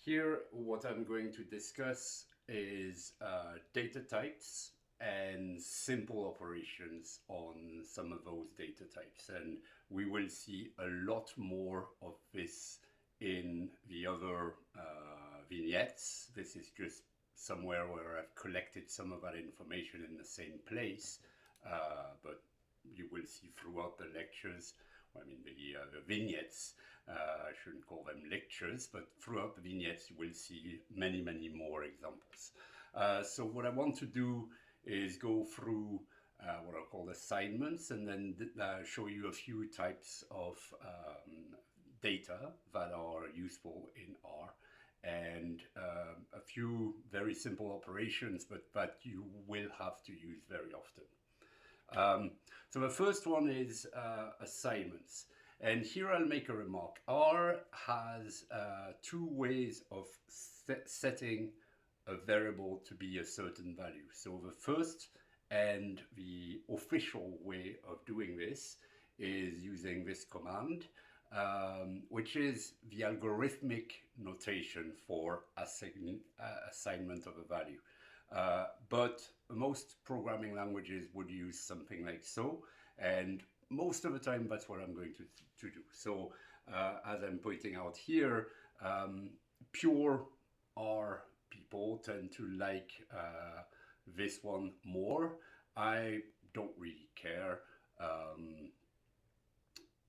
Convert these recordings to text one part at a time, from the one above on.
Here, what I'm going to discuss is data types and simple operations on some of those data types. And we will see a lot more of this in the other vignettes. This is just somewhere where I've collected some of that information in the same place, but you will see throughout the lectures, I mean the vignettes, I shouldn't call them lectures, but throughout the vignettes you will see many, many more examples. So what I want to do is go through what I call assignments and then show you a few types of data that are useful in R and a few very simple operations, but that you will have to use very often. So the first one is assignments. And here I'll make a remark. R has two ways of setting a variable to be a certain value. So the first and the official way of doing this is using this command, which is the algorithmic notation for assignment of a value. But most programming languages would use something like so, and most of the time that's what I'm going to do. So as I'm pointing out here, pure R people tend to like this one more. I don't really care.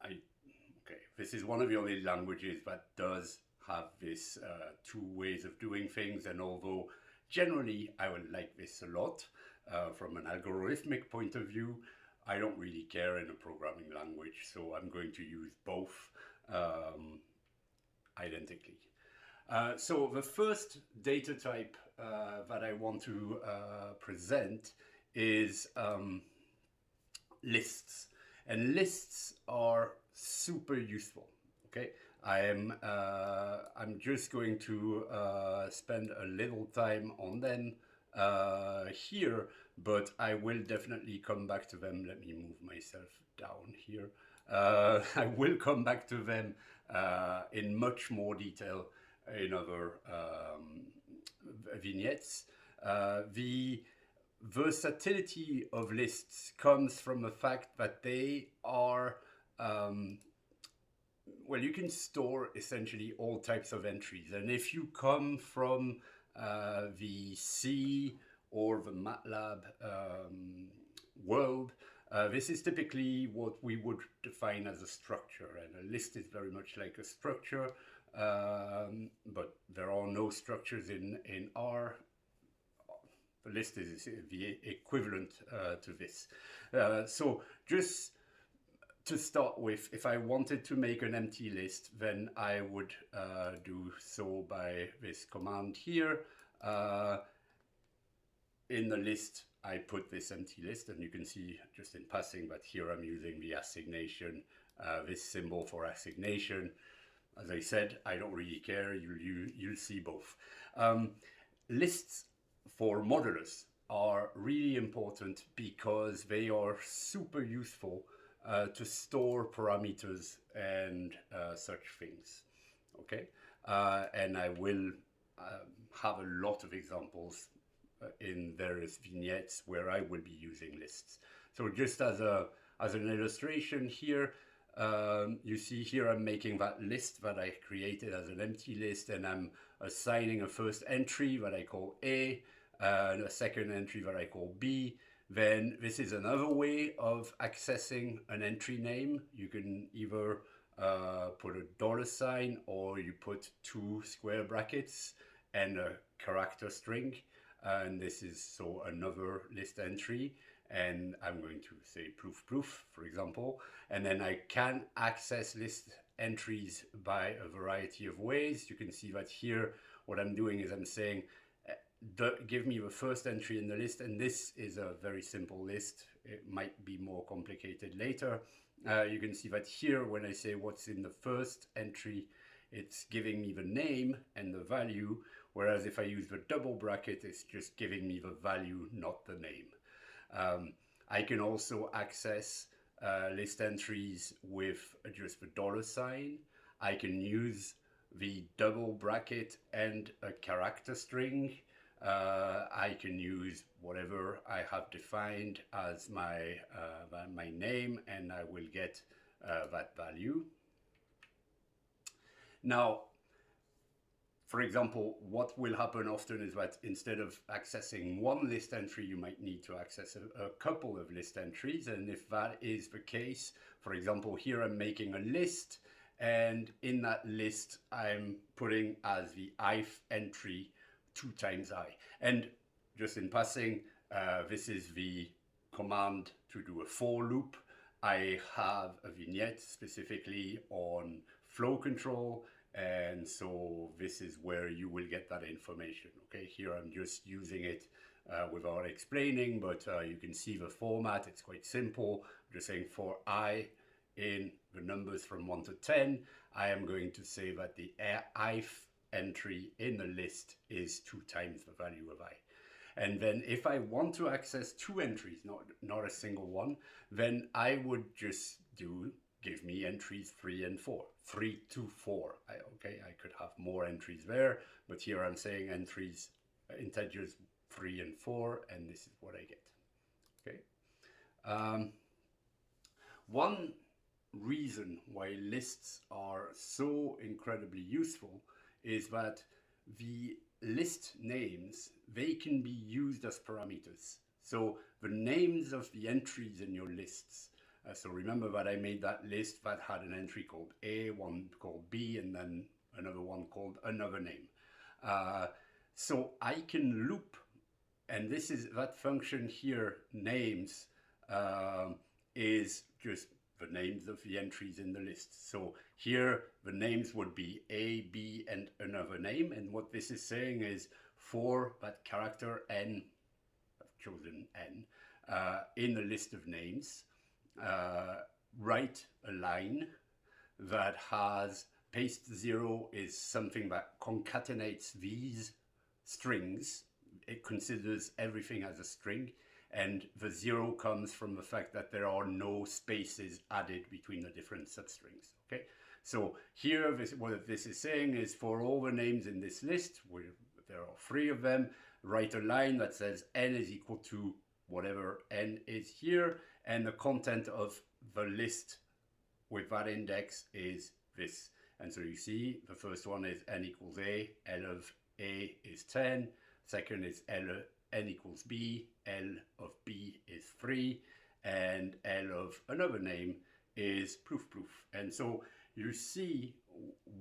Okay, this is one of the only languages that does have this two ways of doing things, and although generally I would like this a lot from an algorithmic point of view, I don't really care in a programming language, so I'm going to use both identically. So the first data type that I want to present is lists. And lists are super useful, okay? I'm just going to spend a little time on them here, but I will definitely come back to them. Let me move myself down here. I will come back to them in much more detail in other vignettes. The versatility of lists comes from the fact that they are well, you can store essentially all types of entries. And if you come from the C or the MATLAB world, this is typically what we would define as a structure. And a list is very much like a structure, but there are no structures in R. The list is the equivalent to this. So just to start with, if I wanted to make an empty list, then I would do so by this command here. In the list, I put this empty list, and you can see just in passing that here I'm using the assignation, this symbol for assignation. As I said, I don't really care, you'll see both. Lists for modelers are really important because they are super useful to store parameters and such things, okay? And I will have a lot of examples in various vignettes where I will be using lists. So just as an illustration here, you see here I'm making that list that I created as an empty list, and I'm assigning a first entry that I call A, and a second entry that I call B. Then this is another way of accessing an entry name. You can either put a $sign, or you put two square brackets and a character string. And this is so another list entry. And I'm going to say proof, for example. And then I can access list entries by a variety of ways. You can see that here, what I'm doing is I'm saying, give me the first entry in the list, and this is a very simple list. It might be more complicated later. You can see that here, when I say what's in the first entry, it's giving me the name and the value, whereas if I use the double bracket, it's just giving me the value, not the name. I can also access list entries with just the $sign. I can use the double bracket and a character string. I can use whatever I have defined as my name, and I will get that value. Now, for example, what will happen often is that instead of accessing one list entry, you might need to access a couple of list entries. And if that is the case, for example, here I'm making a list, and in that list, I'm putting as the ith entry 2 times I. And just in passing, this is the command to do a for loop. I have a vignette specifically on flow control, and so this is where you will get that information. Okay, here I'm just using it without explaining, but you can see the format. It's quite simple. I'm just saying for I in the numbers from 1 to 10, I am going to say that the ith entry in the list is 2 times the value of I. And then if I want to access 2 entries, not a single one, then I would just give me entries 3 and 4, 3 to 4. Okay, I could have more entries there, but here I'm saying entries, integers 3 and 4, and this is what I get. Okay. One reason why lists are so incredibly useful is that the list names, they can be used as parameters. So the names of the entries in your lists, so remember that I made that list that had an entry called A, one called B, and then another one called another name. So I can loop, and this is that function here, names, is just the names of the entries in the list. So here the names would be A, B, and another name. And what this is saying is for that character N, I've chosen N, in the list of names, write a line that has paste 0 is something that concatenates these strings. It considers everything as a string. And the 0 comes from the fact that there are no spaces added between the different substrings. Okay, so here what this is saying is for all the names in this list, there are 3 of them, write a line that says n is equal to whatever n is here, and the content of the list with that index is this. And so you see the first one is n equals a, L of a is 10, second is n equals b, L of b is 3, and L of another name is proof. And so you see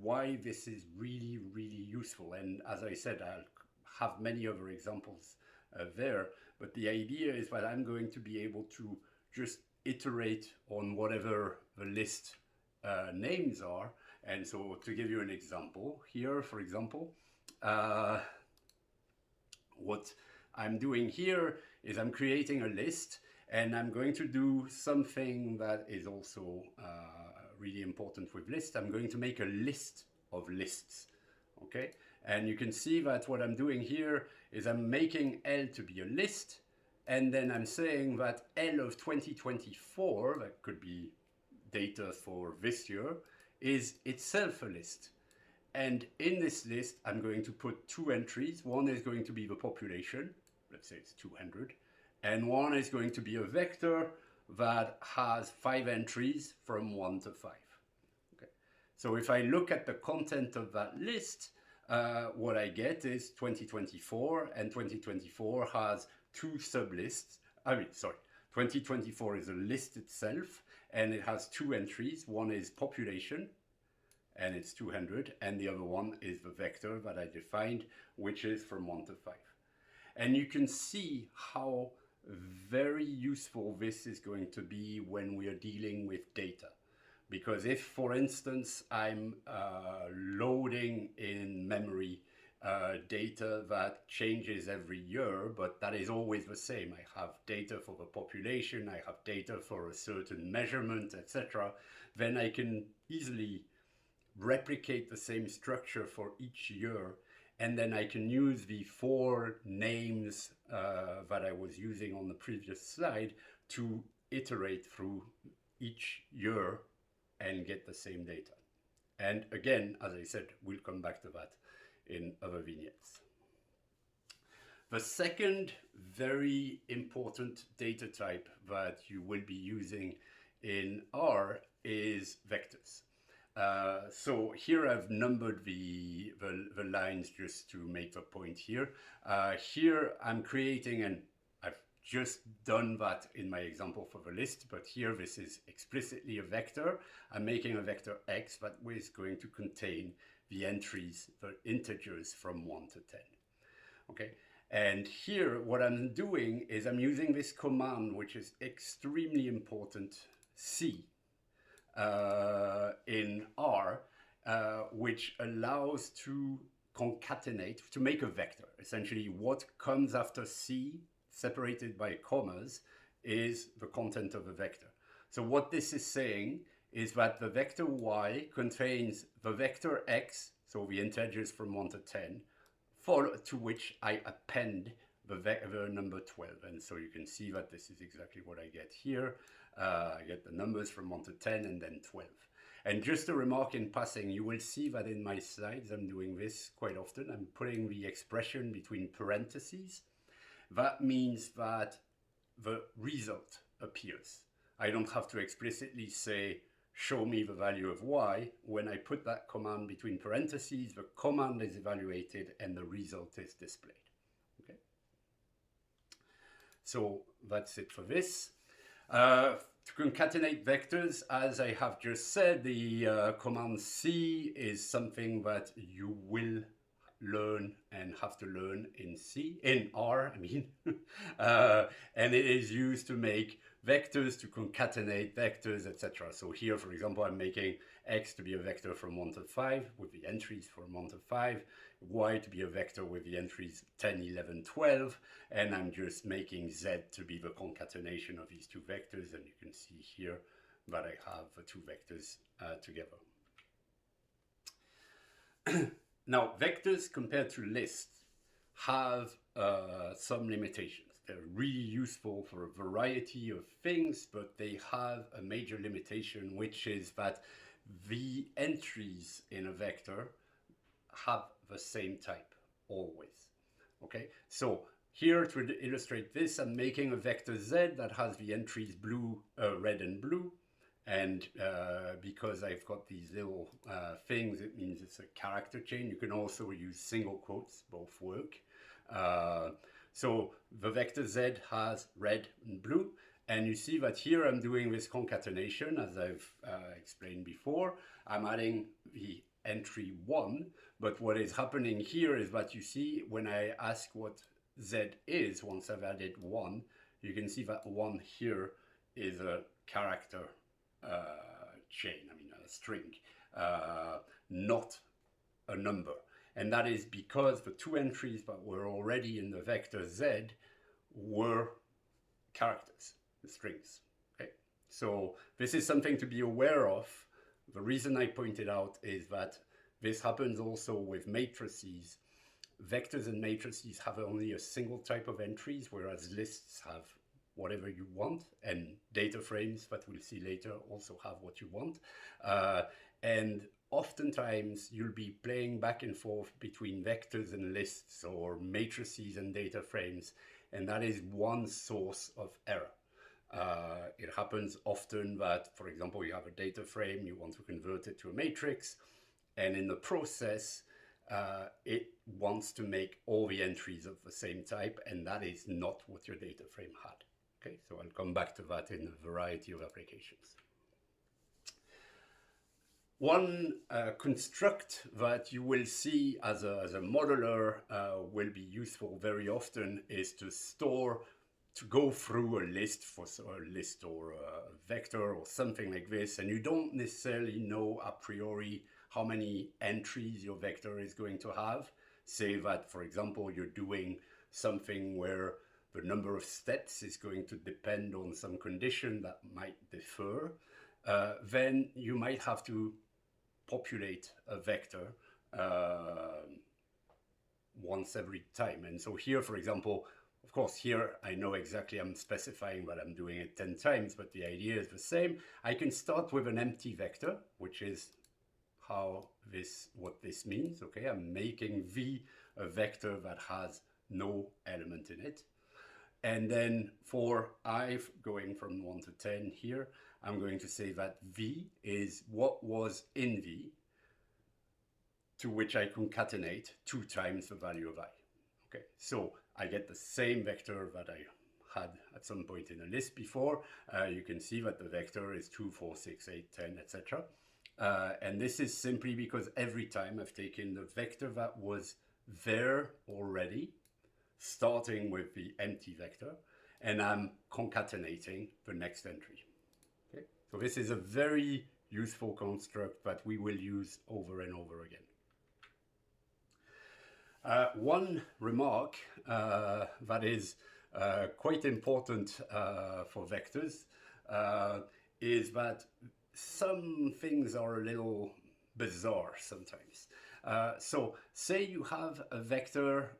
why this is really, really useful. And as I said, I'll have many other examples there, but the idea is that I'm going to be able to just iterate on whatever the list names are. And so to give you an example, here, for example, what I'm doing here is I'm creating a list, and I'm going to do something that is also really important with lists. I'm going to make a list of lists, okay? And you can see that what I'm doing here is I'm making L to be a list, and then I'm saying that L of 2024, that could be data for this year, is itself a list. And in this list, I'm going to put 2 entries. One is going to be the population, let's say it's 200, and one is going to be a vector that has 5 entries from 1 to 5. Okay. So if I look at the content of that list, what I get is 2024, and 2024 has 2 sublists. 2024 is a list itself, and it has 2 entries. One is population, and it's 200, and the other one is the vector that I defined, which is from 1 to 5. And you can see how very useful this is going to be when we are dealing with data. Because if, for instance, I'm loading in memory data that changes every year, but that is always the same. I have data for the population, I have data for a certain measurement, etc., then I can easily replicate the same structure for each year, and then I can use the 4 names that I was using on the previous slide to iterate through each year and get the same data. And again, as I said, we'll come back to that in other vignettes. The second very important data type that you will be using in R is vectors. So here I've numbered the lines just to make the point here. Here I'm creating, and I've just done that in my example for the list, but here this is explicitly a vector. I'm making a vector X that is going to contain the entries, the integers from 1 to 10. Okay, and here what I'm doing is I'm using this command, which is extremely important, C, in R, which allows to concatenate, to make a vector. Essentially, what comes after C, separated by commas, is the content of a vector. So what this is saying is that the vector Y contains the vector X, so the integers from 1 to 10, to which I append the number 12. And so you can see that this is exactly what I get here. I get the numbers from 1 to 10 and then 12. And just a remark in passing, you will see that in my slides, I'm doing this quite often. I'm putting the expression between parentheses. That means that the result appears. I don't have to explicitly say, show me the value of Y. When I put that command between parentheses, the command is evaluated and the result is displayed. Okay. So that's it for this. To concatenate vectors, as I have just said, the command C is something that you will learn and have to learn in R, I mean. And it is used to make vectors, to concatenate vectors, etc. So here, for example, I'm making X to be a vector from 1 to 5 with the entries from 1 to 5, Y to be a vector with the entries 10, 11, 12, and I'm just making Z to be the concatenation of these two vectors, and you can see here that I have the two vectors together. Now, vectors compared to lists have some limitations. They're really useful for a variety of things, but they have a major limitation, which is that the entries in a vector have the same type always. Okay, so here to illustrate this, I'm making a vector Z that has the entries blue, red and blue. And because I've got these little things, it means it's a character chain. You can also use single quotes, both work. So the vector Z has red and blue. And you see that here I'm doing this concatenation, as I've explained before. I'm adding the entry 1. But what is happening here is that you see when I ask what Z is, once I've added 1, you can see that 1 here is a character chain, I mean a string, not a number. And that is because the two entries that were already in the vector Z were characters, strings. Okay, so this is something to be aware of. The reason I pointed out is that this happens also with matrices. Vectors and matrices have only a single type of entries, whereas lists have whatever you want, and data frames that we'll see later also have what you want. And oftentimes you'll be playing back and forth between vectors and lists or matrices and data frames, and that is one source of error. It happens often that, for example, you have a data frame, you want to convert it to a matrix, and in the process, it wants to make all the entries of the same type, and that is not what your data frame had. Okay, so I'll come back to that in a variety of applications. One construct that you will see as a modeler will be useful very often is to go through a list or a vector or something like this, and you don't necessarily know a priori how many entries your vector is going to have. Say that, for example, you're doing something where the number of steps is going to depend on some condition that might differ, then you might have to populate a vector once every time. And so here, for example, of course, here I know exactly I'm specifying that I'm doing it 10 times, but the idea is the same. I can start with an empty vector, which is what this means. Okay, I'm making V a vector that has no element in it. And then for I going from 1 to 10 here, I'm going to say that V is what was in V, to which I concatenate 2 times the value of I. Okay, so I get the same vector that I had at some point in a list before. You can see that the vector is 2, 4, 6, 8, 10, etc. And this is simply because every time I've taken the vector that was there already, starting with the empty vector, and I'm concatenating the next entry. Okay? So this is a very useful construct that we will use over and over again. One remark that is quite important for vectors is that some things are a little bizarre sometimes. So say you have a vector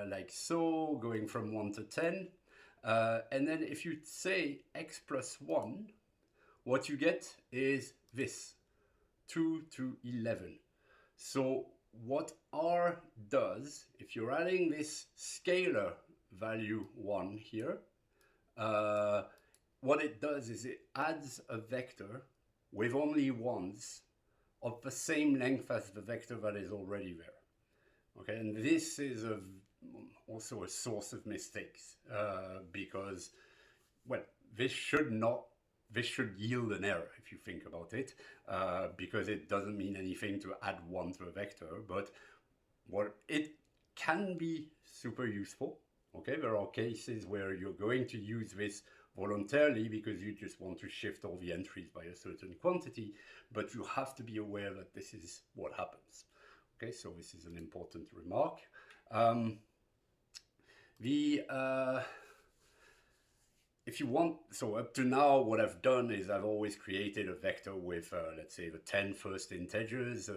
like so, going from 1 to 10, and then if you say x plus 1, what you get is this, 2 to 11. So what R does, if you're adding this scalar value 1 here, what it does is it adds a vector with only ones of the same length as the vector that is already there. Okay, and this is also a source of mistakes because, well, this should yield an error if you think about it, because it doesn't mean anything to add 1 to a vector, but what it can be super useful. Okay, there are cases where you're going to use this voluntarily because you just want to shift all the entries by a certain quantity, but you have to be aware that this is what happens. Okay, so this is an important remark. If you want, so up to now, what I've done is I've always created a vector with, let's say, the 10 first integers,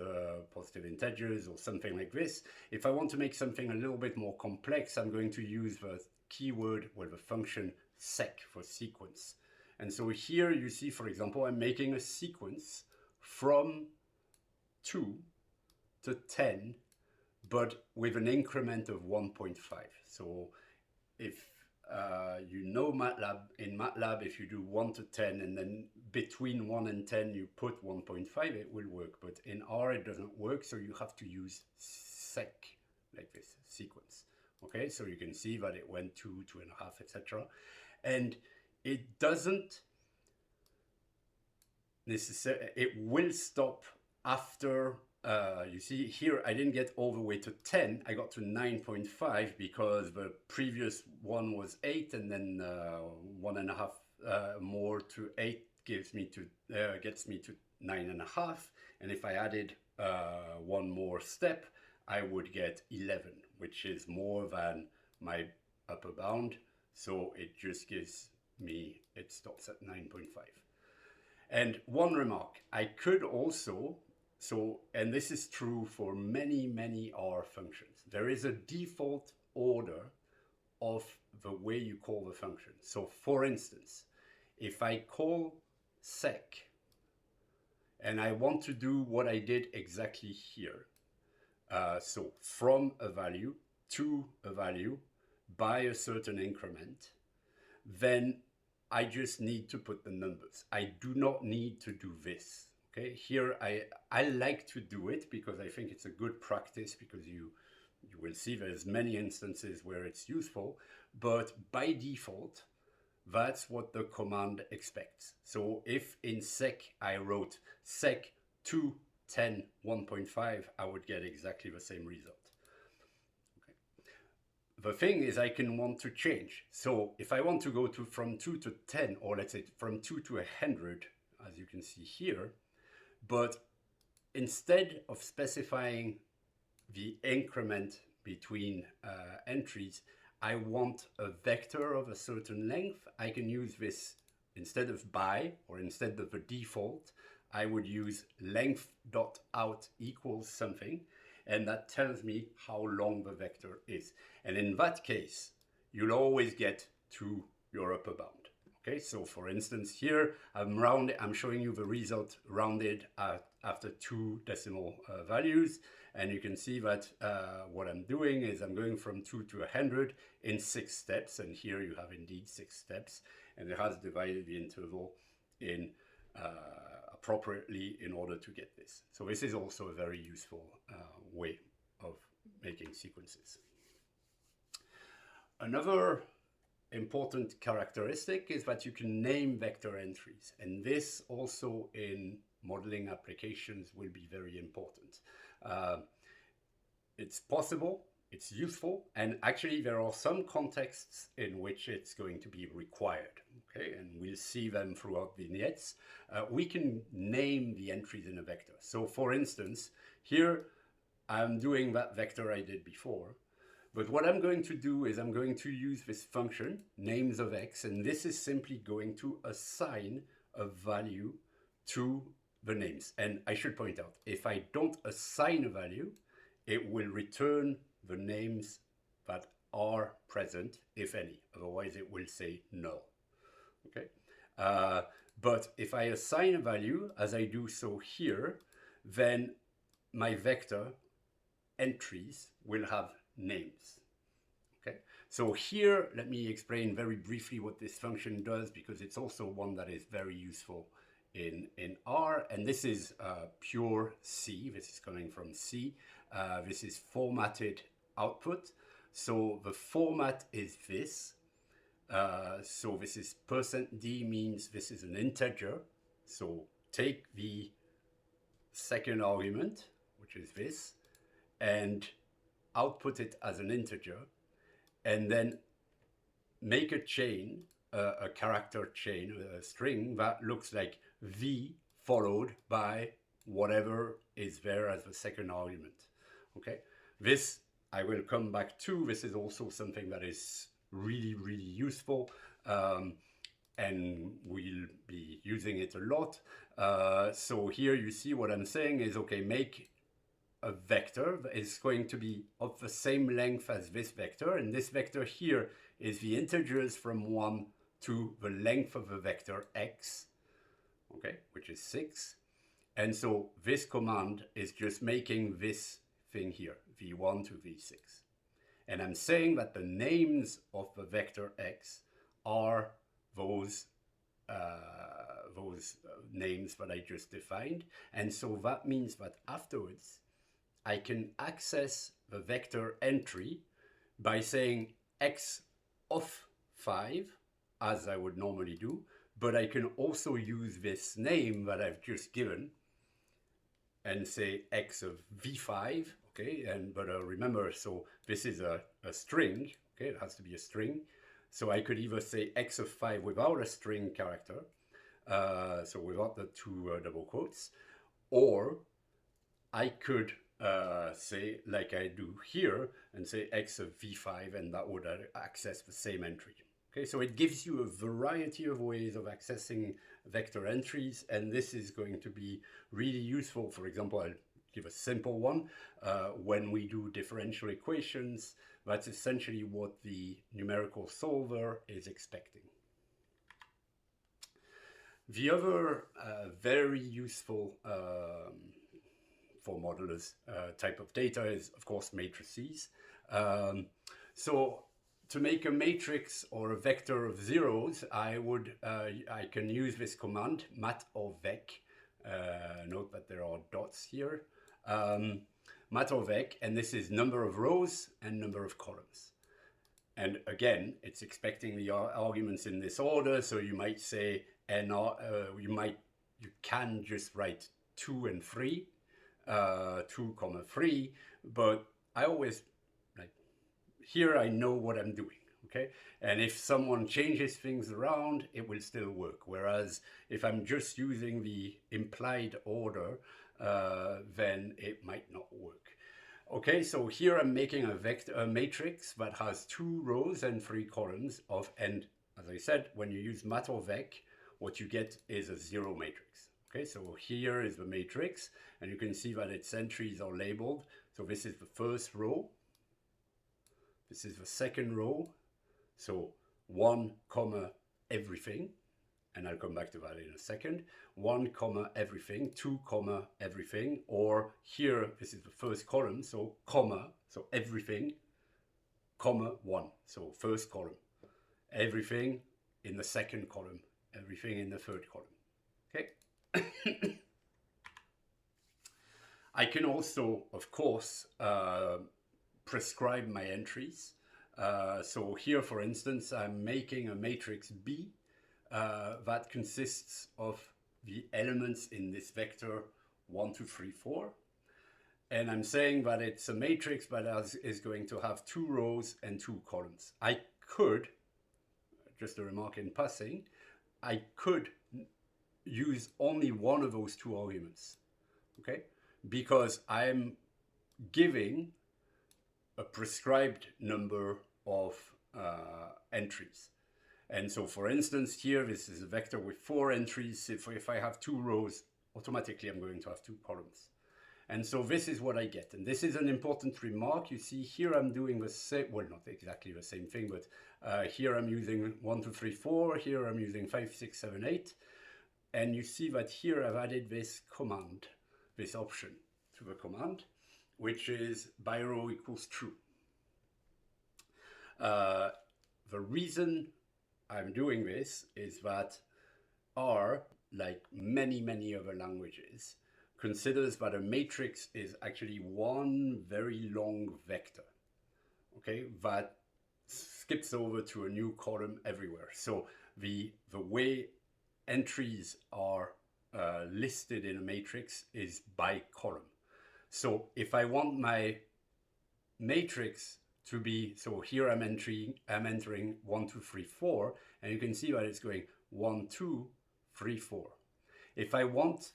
positive integers, or something like this. If I want to make something a little bit more complex, I'm going to use the keyword with the function sec for sequence. And so here you see, for example, I'm making a sequence from 2 to 10, but with an increment of 1.5. So if you know MATLAB, in MATLAB, if you do 1 to 10 and then between 1 and 10 you put 1.5, it will work. But in R it doesn't work, so you have to use sec, like this, sequence. Okay, so you can see that it went 2, 2.5, etc. And it doesn't necessarily, it will stop after, you see here, I didn't get all the way to 10, I got to 9.5 because the previous one was 8, and then 1.5 more to 8 gets me to 9.5, and if I added one more step, I would get 11, which is more than my upper bound. So it just gives me, it stops at 9.5. And one remark, I could also, and this is true for many R functions, there is a default order of the way you call the function. So for instance, if I call sec, and I want to do what I did exactly here, so from a value to a value by a certain increment, then I just need to put the numbers. I do not need to do this. Okay, here I like to do it because I think it's a good practice, because you will see there's many instances where it's useful, but by default, that's what the command expects. So if in sec I wrote sec 2, 10, 1.5, I would get exactly the same result. Okay. The thing is, I can want to change. So if I want to go from 2 to 10, or let's say from 2 to 100, as you can see here, but instead of specifying the increment between entries, I want a vector of a certain length, I can use this instead of by, or instead of the default, I would use length.out equals something, and that tells me how long the vector is. And in that case, you'll always get to your upper bound. Okay, so for instance, here I'm showing you the result rounded after 2 decimal values, and you can see that what I'm doing is I'm going from 2 to 100 in 6 steps, and here you have indeed 6 steps, and it has divided the interval in appropriately in order to get this. So this is also a very useful way of making sequences. Another important characteristic is that you can name vector entries, and this also in modeling applications will be very important. It's possible, it's useful, and actually there are some contexts in which it's going to be required, okay, and we'll see them throughout vignettes. We can name the entries in a vector. So for instance, here I'm doing that vector I did before, but what I'm going to do is I'm going to use this function, names of x, and this is simply going to assign a value to the names. And I should point out, if I don't assign a value, it will return the names that are present, if any. Otherwise, it will say null. Okay. But if I assign a value, as I do so here, then my vector entries will have names. Okay, so here let me explain very briefly what this function does, because it's also one that is very useful in R, and this is pure C. This is coming from C. This is formatted output. So the format is this. So this is %d means this is an integer. So take the second argument, which is this, and output it as an integer, and then make a chain, a character chain, a string that looks like V followed by whatever is there as the second argument. Okay, this I will come back to. This is also something that is really, really useful, and we'll be using it a lot. So here you see what I'm saying is, okay, make a vector that is going to be of the same length as this vector, and this vector here is the integers from 1 to the length of the vector x, okay, which is 6. And so this command is just making this thing here, v1 to v6. And I'm saying that the names of the vector x are those names that I just defined. And so that means that afterwards, I can access the vector entry by saying x of 5, as I would normally do, but I can also use this name that I've just given and say x of v5, okay, but remember, so this is a string, okay, it has to be a string, so I could either say x of 5 without a string character, so without the 2 double quotes, or I could say, like I do here, and say x of v5, and that would access the same entry. Okay, so it gives you a variety of ways of accessing vector entries, and this is going to be really useful. For example, I'll give a simple one. When we do differential equations, that's essentially what the numerical solver is expecting. The other very useful for modelers type of data is, of course, matrices. So to make a matrix or a vector of zeros, I can use this command, mat or vec. Note that there are dots here. Mat or vec, and this is number of rows and number of columns. And again, it's expecting the arguments in this order. So you might say, you can just write 2 and 3. 2, 3, but I always, like, here I know what I'm doing, okay? And if someone changes things around, it will still work. Whereas if I'm just using the implied order, then it might not work. Okay, so here I'm making a matrix that has 2 rows and 3 columns and as I said, when you use mat or vec, what you get is a 0 matrix. Okay, so here is the matrix, and you can see that its entries are labeled. So this is the first row. This is the second row. So 1, everything, and I'll come back to that in a second. 1 comma everything, 2 comma everything, or here this is the first column, so comma, so everything, comma 1, so first column, everything in the second column, everything in the third column. Okay. I can also, of course, prescribe my entries. So here, for instance, I'm making a matrix B that consists of the elements in this vector 1, 2, 3, 4. And I'm saying that it's a matrix that is going to have 2 rows and 2 columns. I could, just a remark in passing, I could use only one of those 2 arguments, okay? Because I'm giving a prescribed number of entries. And so, for instance, here, this is a vector with 4 entries. If I have 2 rows, automatically I'm going to have 2 columns. And so this is what I get. And this is an important remark. You see here I'm doing the same, well, not exactly the same thing, but here I'm using 1, 2, 3, 4. Here I'm using 5, 6, 7, 8. And you see that here I've added this command, this option to the command, which is by row equals true. The reason I'm doing this is that R, like many, many other languages, considers that a matrix is actually one very long vector, okay, that skips over to a new column everywhere. So the way entries are listed in a matrix is by column. So if I want my matrix to be, so here I'm entering 1, 2, 3, 4, and you can see that it's going 1, 2, 3, 4. If I want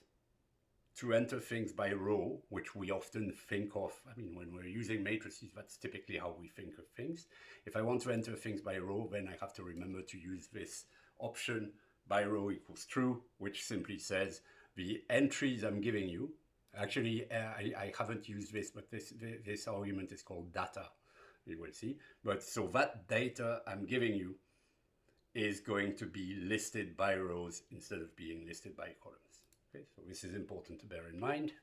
to enter things by row, which we often think of, I mean, when we're using matrices, that's typically how we think of things. If I want to enter things by row, then I have to remember to use this option, by row equals true, which simply says the entries I'm giving you, actually, I haven't used this, but this argument is called data, you will see. But so that data I'm giving you is going to be listed by rows instead of being listed by columns. Okay, so this is important to bear in mind.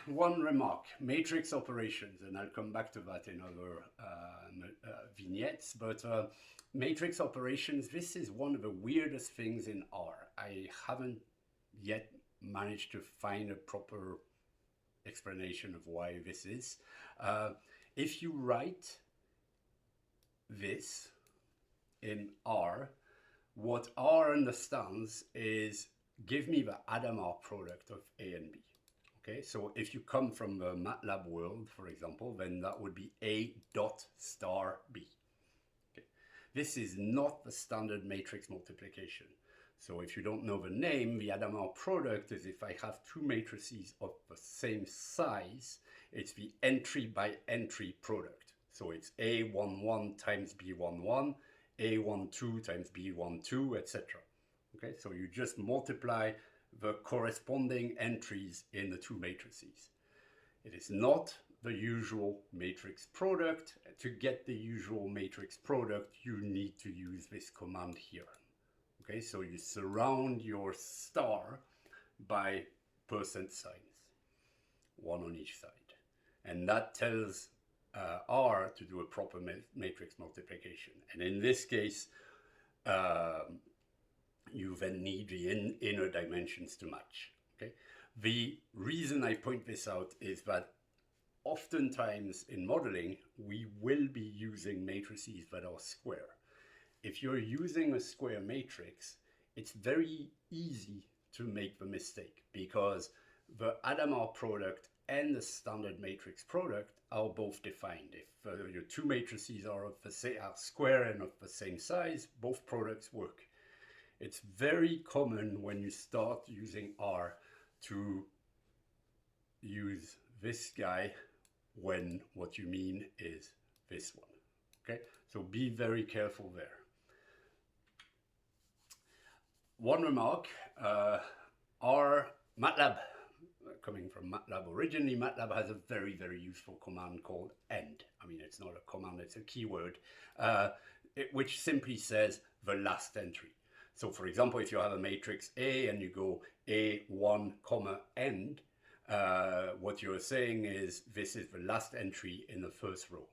One remark, matrix operations, and I'll come back to that in other vignettes, but matrix operations, this is one of the weirdest things in R. I haven't yet managed to find a proper explanation of why this is. If you write this in R, what R understands is give me the Adamar product of A and B. Okay, so if you come from the MATLAB world, for example, then that would be A dot star B. Okay. This is not the standard matrix multiplication. So if you don't know the name, the Adamar product is if I have 2 matrices of the same size, it's the entry by entry product. So it's A11 times B11, A12 times B12, etc. Okay, so you just multiply the corresponding entries in the 2 matrices. It is not the usual matrix product. To get the usual matrix product, you need to use this command here. Okay, so you surround your star by percent signs, 1 on each side. And that tells R to do a proper matrix multiplication. And in this case, you then need the inner dimensions to match. Okay? The reason I point this out is that oftentimes in modeling, we will be using matrices that are square. If you're using a square matrix, it's very easy to make the mistake because the Adamar product and the standard matrix product are both defined. If your 2 matrices are square and of the same size, both products work. It's very common when you start using R to use this guy when what you mean is this one. Okay, so be very careful there. One remark, MATLAB, coming from MATLAB originally, MATLAB has a very, very useful command called end. I mean, it's not a command, it's a keyword. which simply says the last entry. So for example, if you have a matrix A and you go A1, comma, end, what you're saying is this is the last entry in the first row.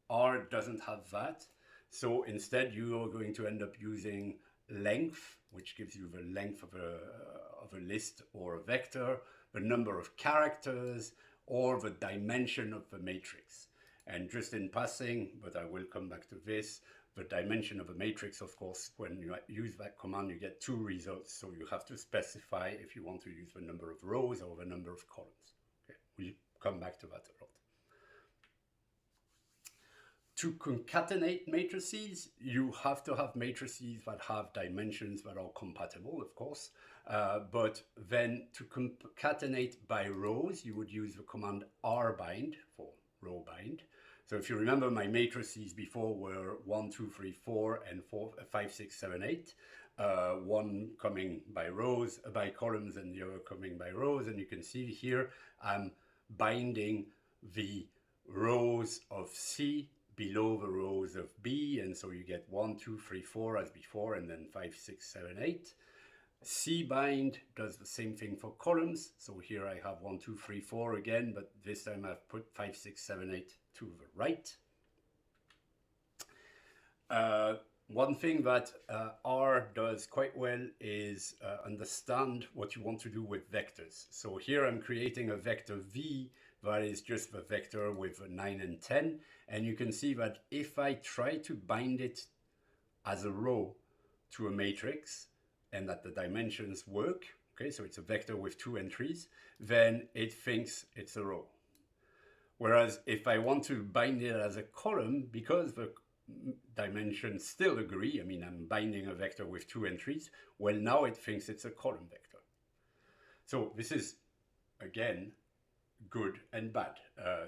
R doesn't have that. So instead you are going to end up using length, which gives you the length of a list or a vector, the number of characters, or the dimension of the matrix. And just in passing, but I will come back to this, the dimension of a matrix, of course, when you use that command, you get two results. So you have to specify if you want to use the number of rows or the number of columns. Okay, we'll come back to that a lot. To concatenate matrices, you have to have matrices that have dimensions that are compatible, of course. But then to concatenate by rows, you would use the command rbind for row bind. So if you remember, my matrices before were 1, 2, 3, 4, and 4, 5, 6, 7, 8. One coming by rows, by columns, and the other coming by rows. And you can see here, I'm binding the rows of C below the rows of B, and so you get 1, 2, 3, 4 as before, and then 5, 6, 7, 8. C bind does the same thing for columns. So here I have 1, 2, 3, 4 again, but this time I've put 5, 6, 7, 8 to the right. One thing that R does quite well is understand what you want to do with vectors. So here I'm creating a vector V that is just the vector with 9 and 10. And you can see that if I try to bind it as a row to a matrix and that the dimensions work, okay, so it's a vector with 2 entries, then it thinks it's a row. Whereas if I want to bind it as a column, because the dimensions still agree, I mean, I'm binding a vector with 2 entries, well, now it thinks it's a column vector. So this is, again, good and bad.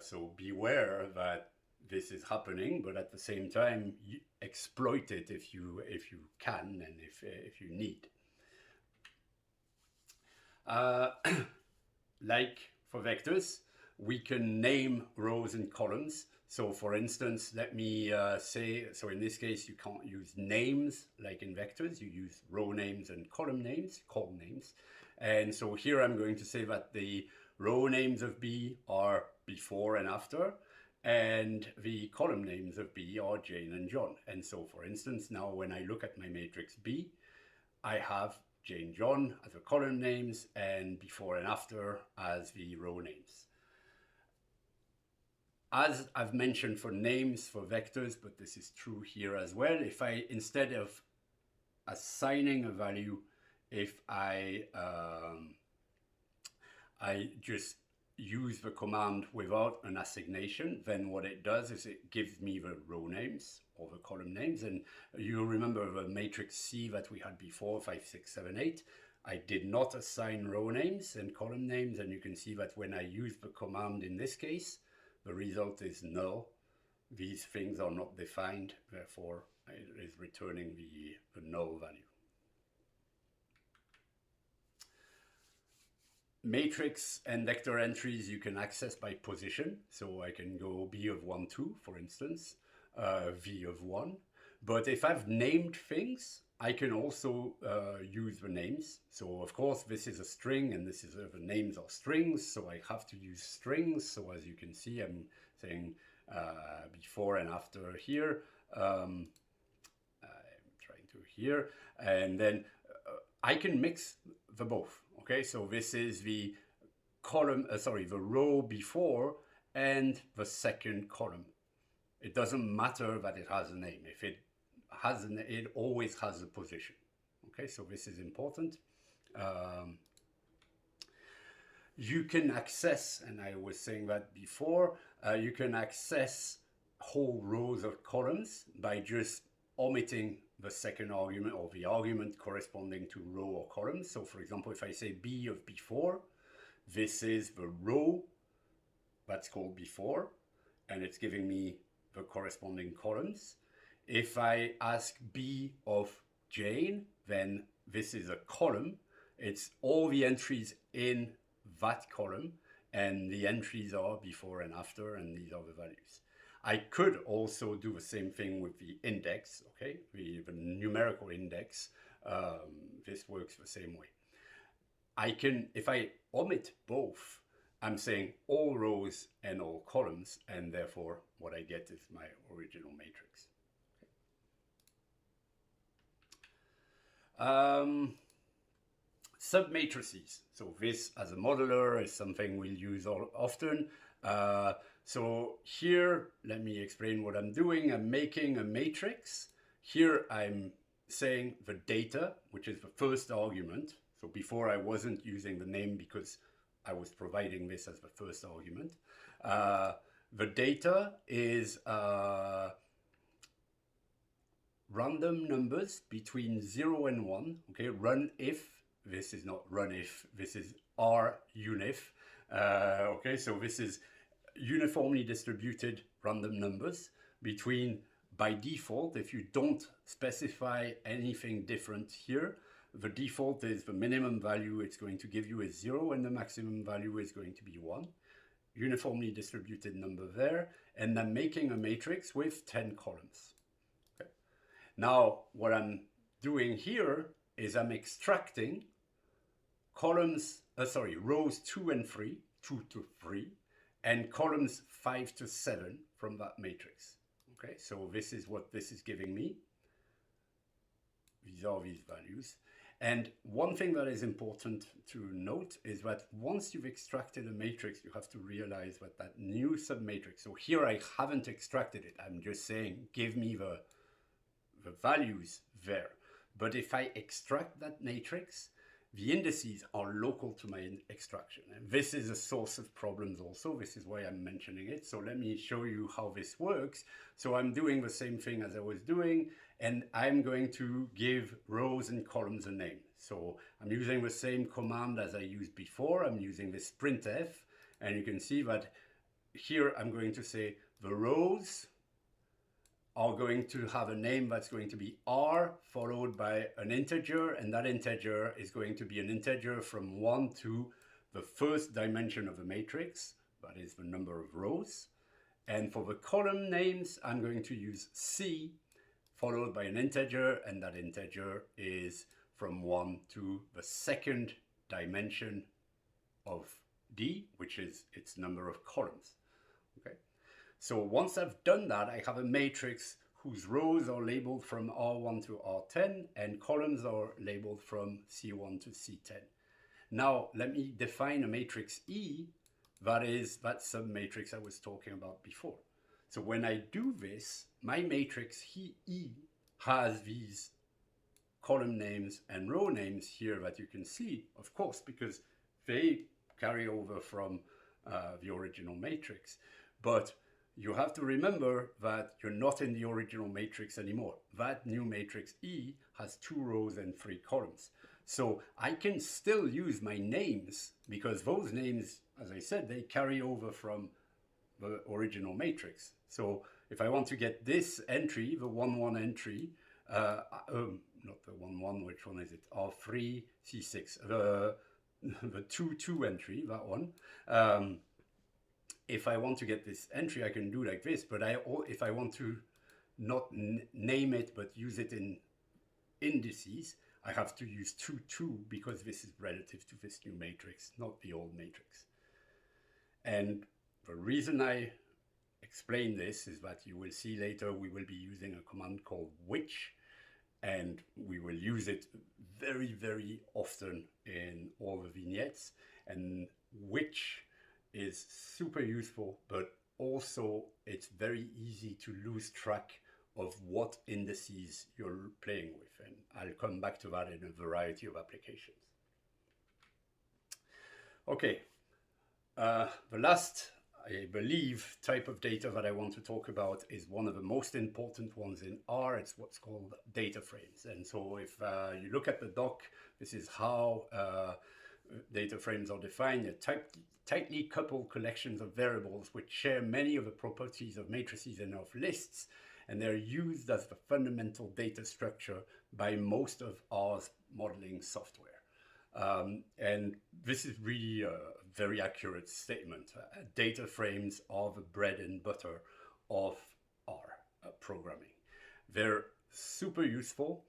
So beware that this is happening, but at the same time, you exploit it if you can and if you need. Like for vectors, we can name rows and columns. So for instance, let me say, so in this case, you can't use names like in vectors, you use row names and column names, call names. And so here I'm going to say that the row names of B are before and after, and the column names of B are Jane and John. And so for instance, now when I look at my matrix B, I have Jane, John as the column names and before and after as the row names. As I've mentioned for names for vectors, but this is true here as well, if I, instead of assigning a value, if I just use the command without an assignation, then what it does is it gives me the row names or the column names. And you remember the matrix C that we had before, 5, 6, 7, 8. I did not assign row names and column names, and you can see that when I use the command in this case, the result is null. These things are not defined, therefore it is returning the null value. Matrix and vector entries you can access by position. So I can go B of 1, 2, for instance, V of 1. But if I've named things, I can also use the names. So of course, this is a string and this is the names are strings. So I have to use strings. So as you can see, I'm saying before and after here. I'm trying to here. And then I can mix the both. Okay, so this is the column, the row before and the second column. It doesn't matter that it has a name. If it has it always has a position. Okay, so this is important. You can access, and I was saying that before, you can access whole rows or columns by just omitting the second argument or the argument corresponding to row or column. So for example, if I say B of before, this is the row that's called before, and it's giving me the corresponding columns. If I ask B of Jane, then this is a column. It's all the entries in that column, and the entries are before and after, and these are the values. I could also do the same thing with the index, okay, the numerical index. This works the same way. I can, if I omit both, I'm saying all rows and all columns, and therefore what I get is my original matrix. Submatrices. So this, as a modeler, is something we'll use often. So here, let me explain what I'm doing. I'm making a matrix. Here I'm saying the data, which is the first argument. So before I wasn't using the name because I was providing this as the first argument. The data is random numbers between 0 and 1. Okay, run if. This is not run if, this is R unif. Okay, so this is uniformly distributed random numbers between, by default, if you don't specify anything different here, the default is the minimum value it's going to give you is 0 and the maximum value is going to be 1. Uniformly distributed number there, and I'm making a matrix with 10 columns. Okay. Now, what I'm doing here is I'm extracting rows 2 and 3, 2 to 3, and columns 5 to 7 from that matrix. Okay, so this is what this is giving me. These are these values. And one thing that is important to note is that once you've extracted a matrix, you have to realize that that new submatrix, so here I haven't extracted it, I'm just saying, give me the values there. But if I extract that matrix, the indices are local to my extraction. And this is a source of problems also. This is why I'm mentioning it. So let me show you how this works. So I'm doing the same thing as I was doing, and I'm going to give rows and columns a name. So I'm using the same command as I used before. I'm using this printf, and you can see that here I'm going to say the rows are going to have a name that's going to be R followed by an integer, and that integer is going to be an integer from 1 to the first dimension of the matrix, that is the number of rows. And for the column names, I'm going to use C followed by an integer, and that integer is from 1 to the second dimension of D, which is its number of columns. Okay. So once I've done that, I have a matrix whose rows are labeled from R1 to R10 and columns are labeled from C1 to C10. Now, let me define a matrix E, that is that submatrix I was talking about before. So when I do this, my matrix E has these column names and row names here that you can see, of course, because they carry over from the original matrix. But you have to remember that you're not in the original matrix anymore. That new matrix E has 2 rows and 3 columns. So I can still use my names because those names, as I said, they carry over from the original matrix. So if I want to get this entry, the 1-1 entry, not the 1-1, which one is it? R3, C6, the 2-2 entry, that one. If I want to get this entry, I can do like this, but if I want to not name it, but use it in indices, I have to use 2-2 because this is relative to this new matrix, not the old matrix. And the reason I explain this is that you will see later we will be using a command called which, and we will use it very, very often in all the vignettes. And which is super useful, but also it's very easy to lose track of what indices you're playing with. And I'll come back to that in a variety of applications. Okay, the last, I believe, type of data that I want to talk about is one of the most important ones in R. It's what's called data frames. And so if you look at the doc, this is how data frames are defined. They're tightly coupled collections of variables which share many of the properties of matrices and of lists, and they're used as the fundamental data structure by most of R's modeling software. And this is really a very accurate statement. Data frames are the bread and butter of R programming. They're super useful.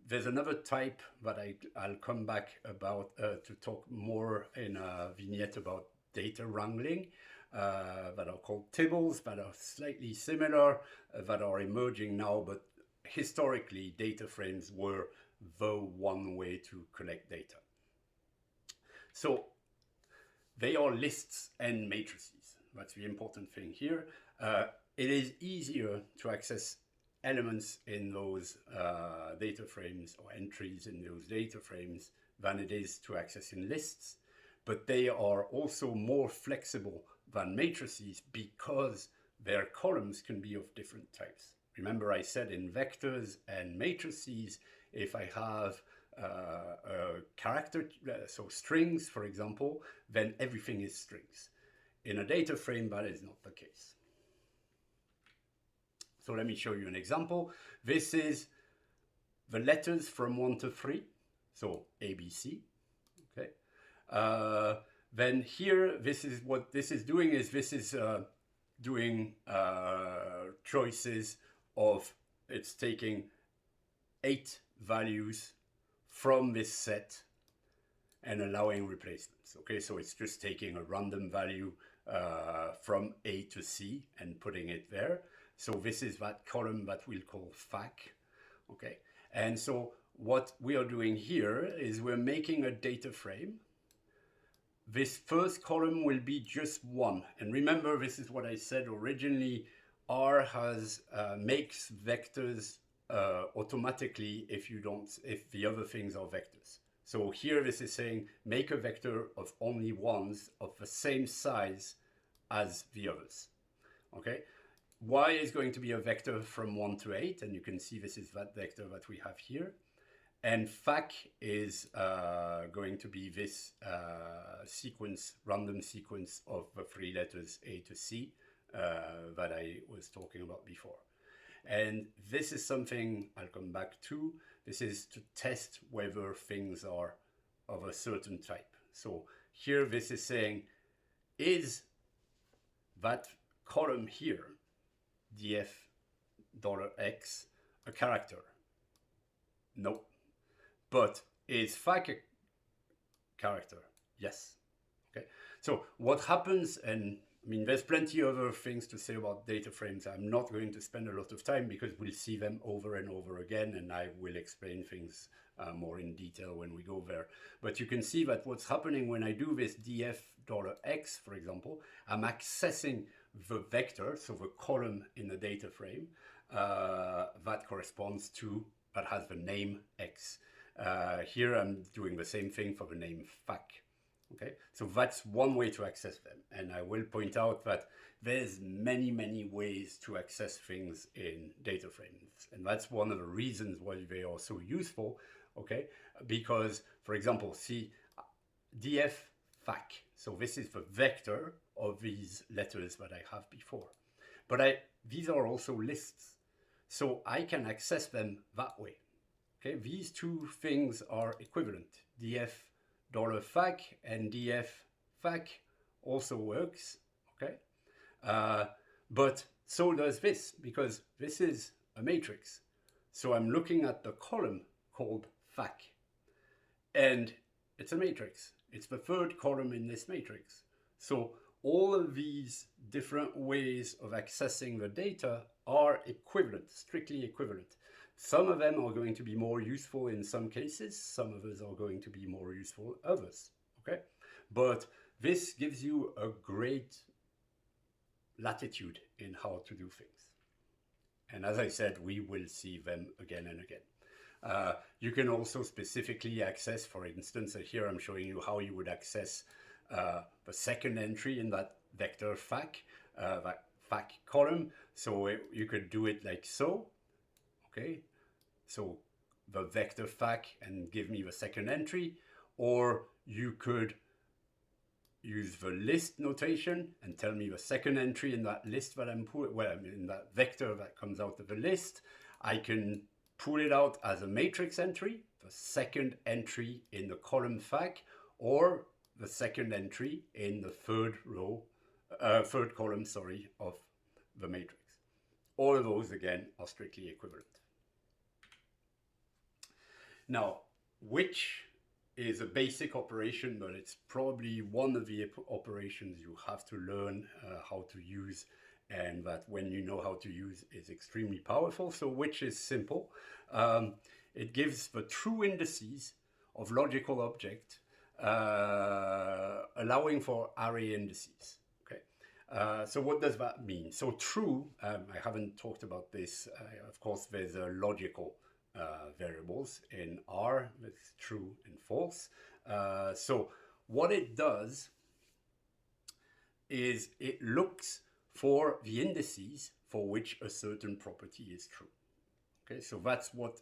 There's another type that I'll come back about to talk more in a vignette about data wrangling that are called tables, that are slightly similar, that are emerging now, but historically data frames were the one way to collect data. So they are lists and matrices. That's the important thing here. It is easier to access elements in those data frames or entries in those data frames than it is to access in lists, but they are also more flexible than matrices because their columns can be of different types. Remember I said in vectors and matrices, if I have a character, so strings, for example, then everything is strings. In a data frame, that is not the case. So let me show you an example. This is the letters from 1 to 3, so ABC, okay? Then here, this is what this is doing is this is doing choices of, it's taking 8 values from this set and allowing replacements, okay? So it's just taking a random value from A to C and putting it there. So this is that column that we'll call FAC, okay? And so what we are doing here is we're making a data frame. This first column will be just 1. And remember, this is what I said originally, R has makes vectors automatically if the other things are vectors. So here this is saying make a vector of only ones of the same size as the others, okay? Y is going to be a vector from 1 to 8, and you can see this is that vector that we have here. And FAC is going to be this sequence, random sequence of the 3 letters A to C that I was talking about before. And this is something I'll come back to. This is to test whether things are of a certain type. So here this is saying, is that column here, df$x, a character? No. But is FAC a character? Yes. Okay. So what happens, and I mean, there's plenty of other things to say about data frames. I'm not going to spend a lot of time because we'll see them over and over again, and I will explain things more in detail when we go there. But you can see that what's happening when I do this df$x, for example, I'm accessing the vector, so the column in the data frame that corresponds to, that has the name x. Here I'm doing the same thing for the name FAC. Okay, so that's one way to access them. And I will point out that there's many, many ways to access things in data frames. And that's one of the reasons why they are so useful, okay? Because, for example, see df FAC. So this is the vector of these letters that I have before. But these are also lists. So I can access them that way. Okay, these two things are equivalent. df$fac and df$fac also works, okay? But so does this, because this is a matrix. So I'm looking at the column called FAC, and it's a matrix. It's the third column in this matrix. So all of these different ways of accessing the data are equivalent, strictly equivalent. Some of them are going to be more useful in some cases, some of us are going to be more useful others, okay? But this gives you a great latitude in how to do things. And as I said, we will see them again and again. You can also specifically access, for instance, here I'm showing you how you would access the second entry in that vector FAC, that FAC column. So you could do it like so. Okay, so the vector FAC and give me the second entry, or you could use the list notation and tell me the second entry in that list that I'm putting, well, in that vector that comes out of the list. I can pull it out as a matrix entry, the second entry in the column FAC, or the second entry in the third row third column, sorry, of the matrix. All of those, again, are strictly equivalent. Now, which is a basic operation, but it's probably one of the operations you have to learn how to use, and that when you know how to use is extremely powerful. So which is simple. It gives the true indices of logical object, allowing for array indices. Okay. So what does that mean? So true, I haven't talked about this. Of course, there's a logical variables in R with true and false. So what it does is it looks for the indices for which a certain property is true. Okay, so that's what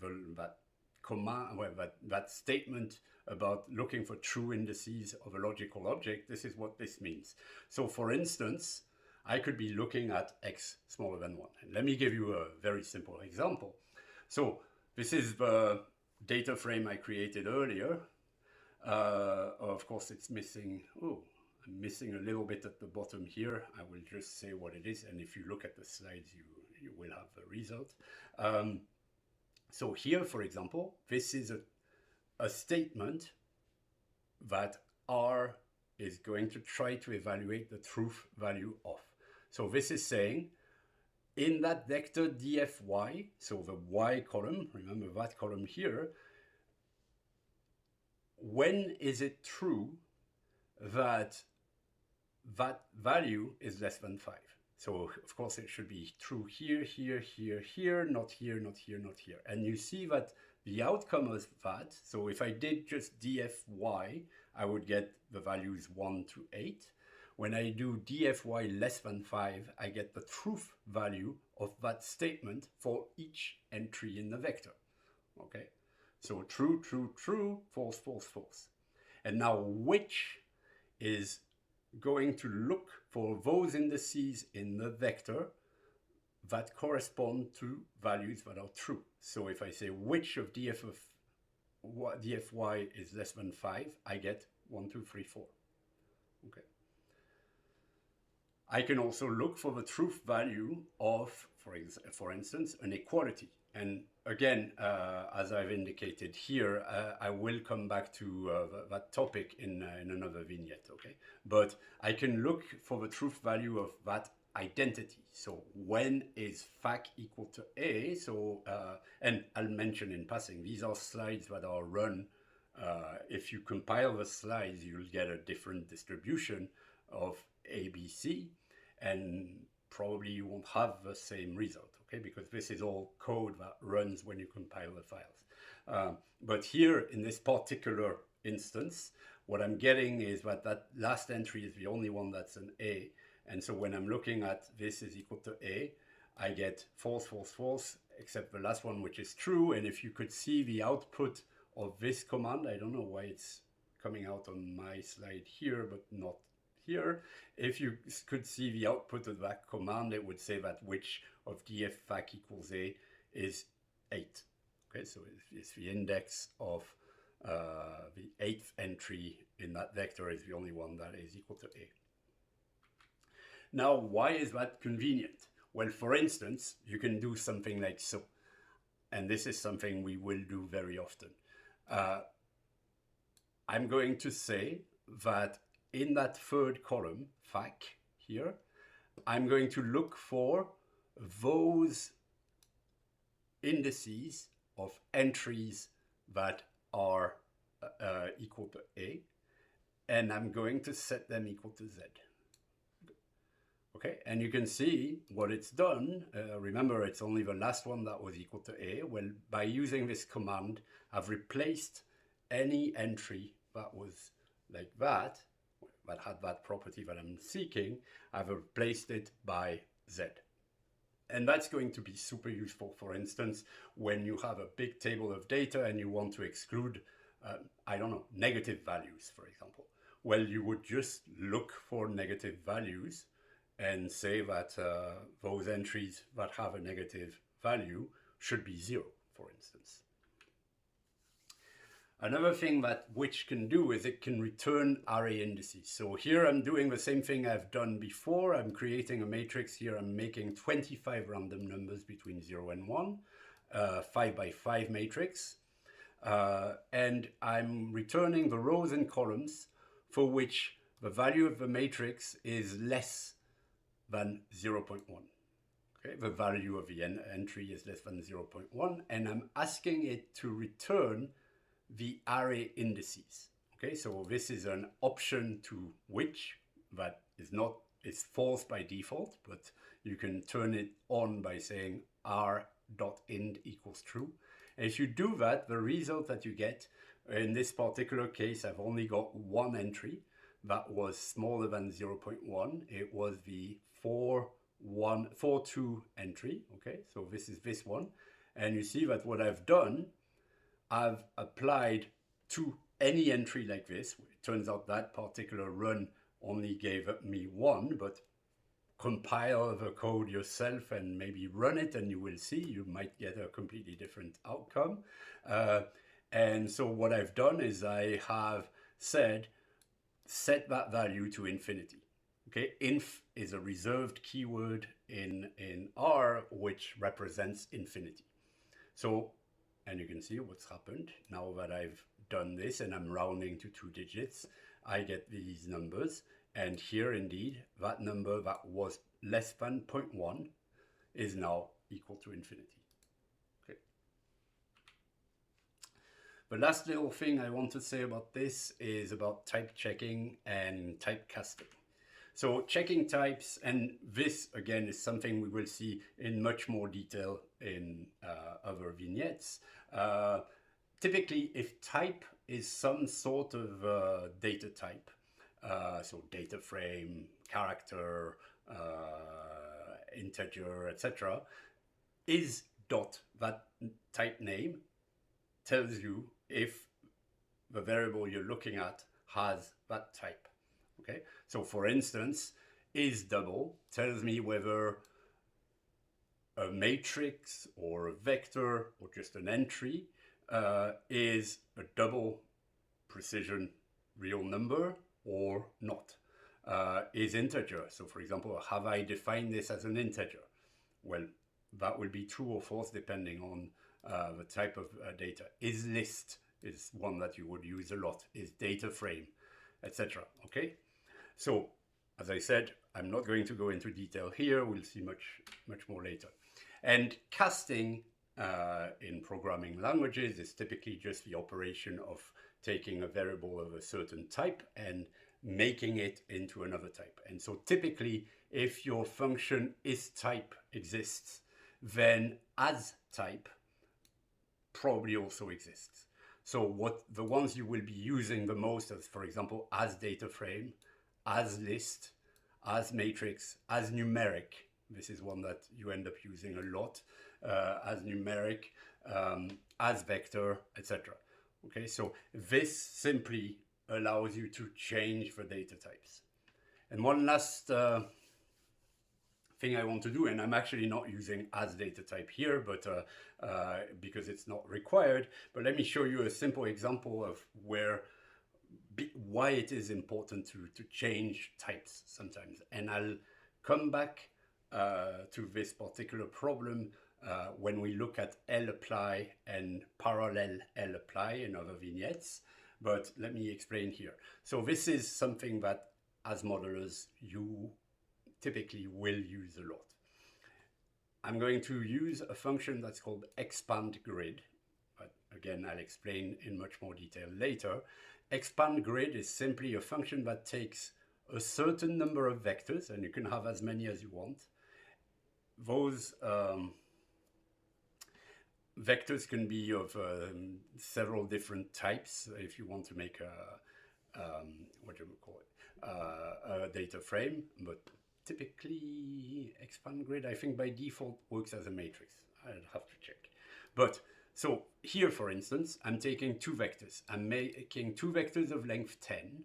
that command, well, that statement about looking for true indices of a logical object, this is what this means. So for instance, I could be looking at x smaller than 1. And let me give you a very simple example. So this is the data frame I created earlier. Of course, it's missing, I'm missing a little bit at the bottom here. I will just say what it is. And if you look at the slides, you will have the result. So here, for example, this is a statement that R is going to try to evaluate the truth value of. So this is saying, in that vector dfy, so the y column, remember that column here, when is it true that that value is less than 5? So of course it should be true here, here, here, here, not here, not here, not here. And you see that the outcome of that, so if I did just dfy, I would get the values 1 to 8. When I do dfy less than 5, I get the truth value of that statement for each entry in the vector. Okay, so true, true, true, false, false, false. And now which is going to look for those indices in the vector that correspond to values that are true. So if I say which of dfy is less than 5, I get 1, 2, 3, 4. Okay. I can also look for the truth value of, for instance, an equality. And again, as I've indicated here, I will come back to that topic in another vignette, okay? But I can look for the truth value of that identity. So when is fac equal to A? So, and I'll mention in passing, these are slides that are run. If you compile the slides, you'll get a different distribution of ABC, and probably you won't have the same result, okay? Because this is all code that runs when you compile the files. But here in this particular instance, what I'm getting is that that last entry is the only one that's an A. And so when I'm looking at this is equal to A, I get false, false, false, except the last one, which is true. And if you could see the output of this command, I don't know why it's coming out on my slide here, but not here. If you could see the output of that command, it would say that which of df fac equals A is 8. Okay, so it's the index of the 8th entry in that vector is the only one that is equal to A. Now, why is that convenient? Well, for instance, you can do something like so. And this is something we will do very often. I'm going to say that in that third column, fac, here, I'm going to look for those indices of entries that are equal to A, and I'm going to set them equal to Z. Okay, and you can see what it's done. Remember, it's only the last one that was equal to A. Well, by using this command, I've replaced any entry that was like that had that property that I'm seeking. I've replaced it by Z. And that's going to be super useful, for instance, when you have a big table of data and you want to exclude, I don't know, negative values, for example. Well, you would just look for negative values and say that those entries that have a negative value should be 0, for instance. Another thing that which can do is it can return array indices. So here I'm doing the same thing I've done before. I'm creating a matrix here. I'm making 25 random numbers between 0 and 1, 5 by 5 matrix. And I'm returning the rows and columns for which the value of the matrix is less than 0.1. Okay, the value of the entry is less than 0.1, and I'm asking it to return the array indices. Okay, so this is an option to which that is false by default, but you can turn it on by saying r.ind equals true. And if you do that, the result that you get, in this particular case, I've only got one entry that was smaller than 0.1. It was the 42 entry. Okay, so this is this one. And you see that what I've done, I've applied to any entry like this. It turns out that particular run only gave me one, but compile the code yourself and maybe run it and you will see you might get a completely different outcome. And so what I've done is I have said, set that value to infinity. Okay, inf is a reserved keyword in R which represents infinity. So, and you can see what's happened. Now that I've done this and I'm rounding to 2 digits, I get these numbers. And here indeed, that number that was less than 0.1 is now equal to infinity. Okay. The last little thing I want to say about this is about type checking and typecasting. So checking types, and this again is something we will see in much more detail in other vignettes. Typically, if type is some sort of data type, so data frame, character, integer, etc., is dot, that type name tells you if the variable you're looking at has that type. Okay, so for instance, is double tells me whether a matrix or a vector or just an entry is a double precision real number or not. Is integer, so for example, have I defined this as an integer? Well, that will be true or false depending on the type of data. Is list is one that you would use a lot. Is data frame, etc. Okay, so as I said, I'm not going to go into detail here. We'll see much more later. And casting in programming languages is typically just the operation of taking a variable of a certain type and making it into another type. And so typically, if your function isType exists, then asType probably also exists. So what the ones you will be using the most is, for example, asDataFrame, asList, asMatrix, asNumeric. This is one that you end up using a lot, asNumeric, asVector, etc. Okay, so this simply allows you to change the data types. And one last thing I want to do, and I'm actually not using asDataType here, but because it's not required, but let me show you a simple example of why it is important to change types sometimes. And I'll come back to this particular problem when we look at lapply and parallel lapply in other vignettes, but let me explain here. So this is something that as modelers you typically will use a lot. I'm going to use a function that's called expandGrid, but again I'll explain in much more detail later. ExpandGrid is simply a function that takes a certain number of vectors, and you can have as many as you want. Those vectors can be of several different types if you want to make what do we call it, a data frame, but typically expandGrid, I think by default works as a matrix. I'll have to check. But so here, for instance, I'm taking two vectors. I'm making two vectors of length 10,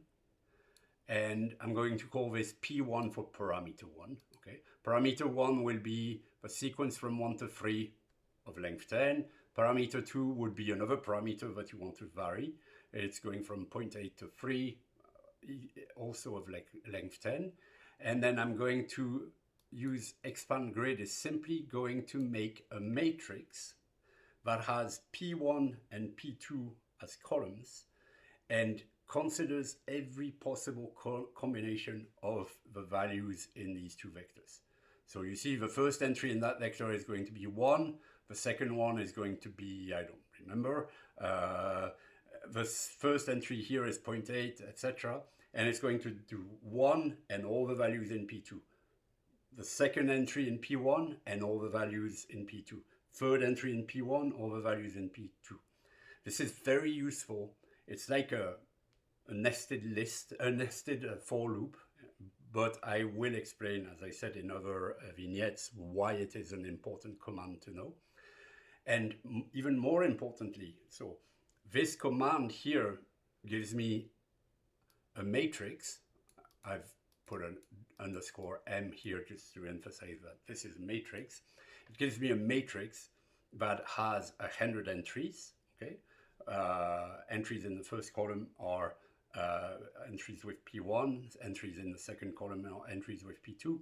and I'm going to call this P1 for parameter 1. Okay, parameter 1 will be a sequence from 1 to 3 of length 10. Parameter 2 would be another parameter that you want to vary. It's going from 0.8 to 3, also of like length 10. And then I'm going to use expand grid is simply going to make a matrix that has P1 and P2 as columns and considers every possible combination of the values in these two vectors. So you see the first entry in that vector is going to be 1. The second one is going to be, I don't remember. The first entry here is 0.8, etc. And it's going to do 1 and all the values in P2. The second entry in P1 and all the values in P2. Third entry in P1, all the values in P2. This is very useful. It's like a nested list, a nested for loop, but I will explain, as I said in other vignettes, why it is an important command to know. And even more importantly, so this command here gives me a matrix. I've put an underscore M here just to emphasize that this is a matrix. It gives me a matrix that has 100 entries, okay? Entries in the first column are entries with P1, entries in the second column are entries with P2.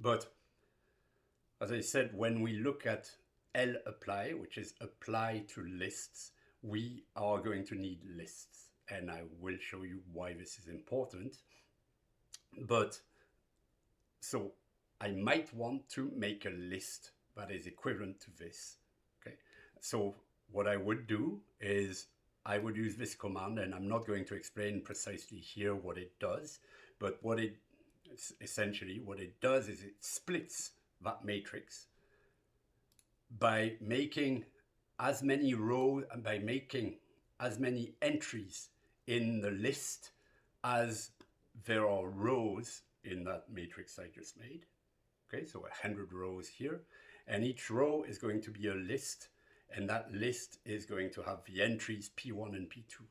But as I said, when we look at lapply, which is apply to lists, we are going to need lists. And I will show you why this is important. But so I might want to make a list that is equivalent to this. Okay, so what I would do is I would use this command, and I'm not going to explain precisely here what it does, but what it essentially what it does is it splits that matrix by making as many rows, by making as many entries in the list as there are rows in that matrix I just made. Okay, so 100 rows here, and each row is going to be a list, and that list is going to have the entries P1 and P2.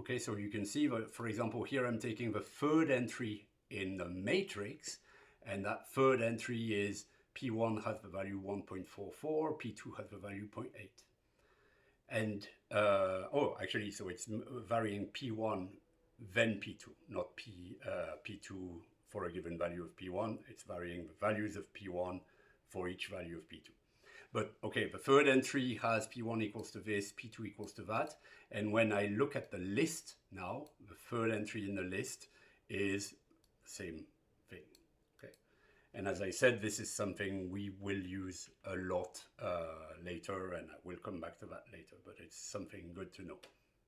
Okay, so you can see that, for example, here I'm taking the third entry in the matrix, and that third entry is P1 has the value 1.44, P2 has the value 0.8. And, actually, so it's varying P1 then P2, not P2 for a given value of P1. It's varying the values of P1 for each value of P2. But okay, the third entry has P1 equals to this, P2 equals to that. And when I look at the list now, the third entry in the list is the same thing. Okay. And as I said, this is something we will use a lot later, and I will come back to that later, but it's something good to know.